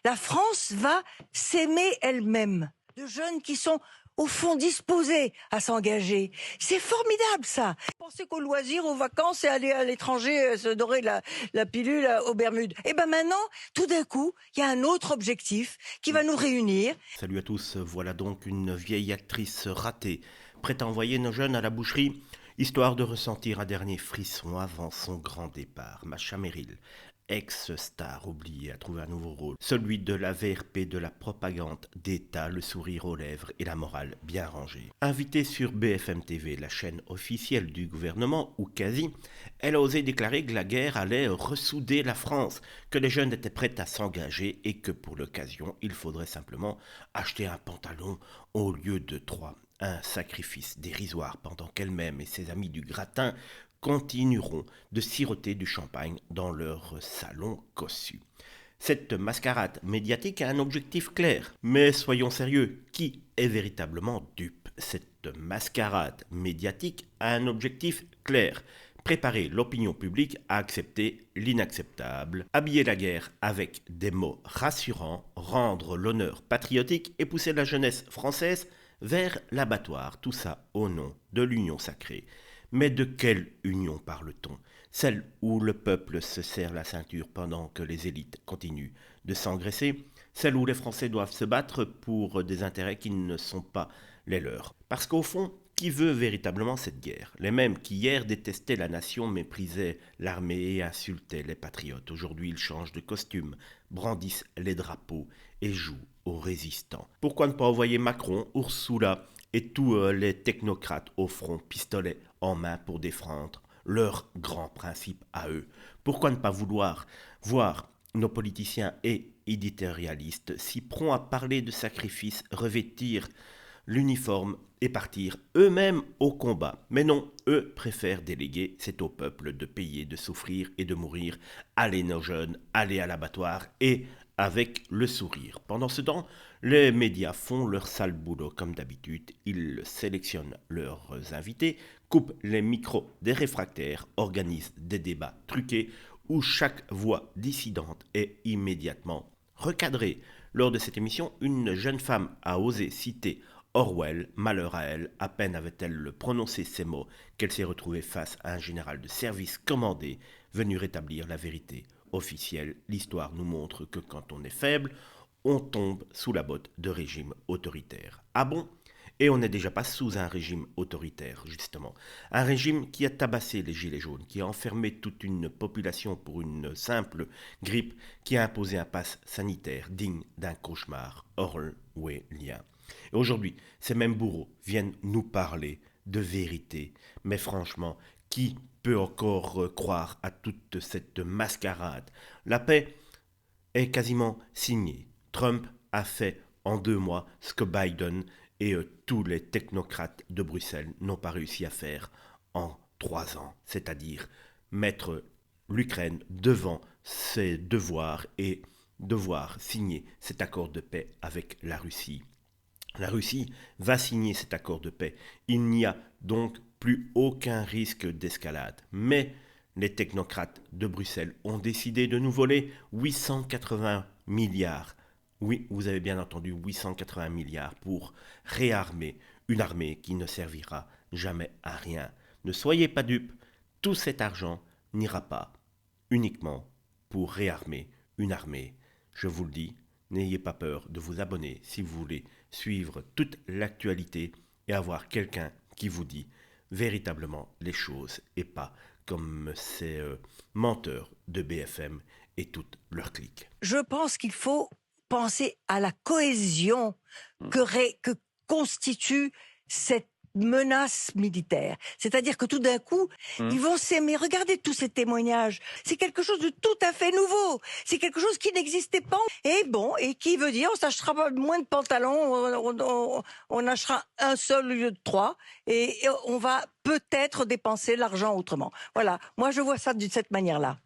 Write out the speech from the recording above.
La France va s'aimer elle-même. De jeunes qui sont au fond disposés à s'engager. C'est formidable ça. Pensez qu'au loisir, aux vacances et aller à l'étranger se dorer la pilule aux Bermudes. Et ben maintenant, tout d'un coup, il y a un autre objectif qui va nous réunir. Salut à tous, voilà donc une vieille actrice ratée, prête à envoyer nos jeunes à la boucherie, histoire de ressentir un dernier frisson avant son grand départ. Macha Merrill, ex-star oubliée, a trouvé un nouveau rôle, celui de la VRP de la propagande d'État, le sourire aux lèvres et la morale bien rangée. Invitée sur BFM TV, la chaîne officielle du gouvernement, ou quasi, elle a osé déclarer que la guerre allait ressouder la France, que les jeunes étaient prêts à s'engager et que pour l'occasion, il faudrait simplement acheter un pantalon au lieu de 3. Un sacrifice dérisoire pendant qu'elle-même et ses amis du gratin continueront de siroter du champagne dans leur salon cossu. Cette mascarade médiatique a un objectif clair, mais soyons sérieux, qui est véritablement dupe? Cette mascarade médiatique a un objectif clair: préparer l'opinion publique à accepter l'inacceptable, habiller la guerre avec des mots rassurants, rendre l'honneur patriotique et pousser la jeunesse française vers l'abattoir, tout ça au nom de l'union sacrée. Mais de quelle union parle-t-on? Celle où le peuple se serre la ceinture pendant que les élites continuent de s'engraisser? Celle où les Français doivent se battre pour des intérêts qui ne sont pas les leurs? Parce qu'au fond, qui veut véritablement cette guerre? Les mêmes qui hier détestaient la nation, méprisaient l'armée et insultaient les patriotes. Aujourd'hui, ils changent de costume, brandissent les drapeaux et jouent aux résistants. Pourquoi ne pas envoyer Macron, Ursula et tous les technocrates au front, pistolet en main pour défendre leurs grands principes à eux? Pourquoi ne pas vouloir voir nos politiciens et éditorialistes si prompts à parler de sacrifice revêtir l'uniforme et partir eux-mêmes au combat? Mais non, eux préfèrent déléguer, c'est au peuple de payer, de souffrir et de mourir. Allez nos jeunes, allez à l'abattoir et avec le sourire. Pendant ce temps, les médias font leur sale boulot comme d'habitude. Ils sélectionnent leurs invités, coupent les micros des réfractaires, organisent des débats truqués où chaque voix dissidente est immédiatement recadrée. Lors de cette émission, une jeune femme a osé citer Orwell. Malheur à elle, à peine avait-elle prononcé ces mots qu'elle s'est retrouvée face à un général de service commandé venu rétablir la vérité officielle. L'histoire nous montre que quand on est faible, on tombe sous la botte de régimes autoritaires. Ah bon? Et on n'est déjà pas sous un régime autoritaire, justement. Un régime qui a tabassé les gilets jaunes, qui a enfermé toute une population pour une simple grippe, qui a imposé un pass sanitaire digne d'un cauchemar orwellien. Et aujourd'hui, ces mêmes bourreaux viennent nous parler de vérité. Mais franchement, qui peut encore croire à toute cette mascarade? La paix est quasiment signée. Trump a fait en 2 mois ce que Biden et tous les technocrates de Bruxelles n'ont pas réussi à faire en 3 ans, c'est-à-dire mettre l'Ukraine devant ses devoirs et devoir signer cet accord de paix avec la Russie. La Russie va signer cet accord de paix. Il n'y a donc plus aucun risque d'escalade. Mais les technocrates de Bruxelles ont décidé de nous voler 880 milliards. Oui, vous avez bien entendu, 880 milliards pour réarmer une armée qui ne servira jamais à rien. Ne soyez pas dupes, tout cet argent n'ira pas uniquement pour réarmer une armée. Je vous le dis, n'ayez pas peur de vous abonner si vous voulez suivre toute l'actualité et avoir quelqu'un qui vous dit véritablement les choses et pas comme ces menteurs de BFM et toutes leurs cliques. Je pense qu'il faut penser à la cohésion que constitue cette menace militaire. C'est-à-dire que tout d'un coup, ils vont s'aimer. Regardez tous ces témoignages. C'est quelque chose de tout à fait nouveau. C'est quelque chose qui n'existait pas. Et bon, et qui veut dire, on s'achètera moins de pantalons, on achètera un seul au lieu de 3, et on va peut-être dépenser l'argent autrement. Voilà. Moi, je vois ça de cette manière-là.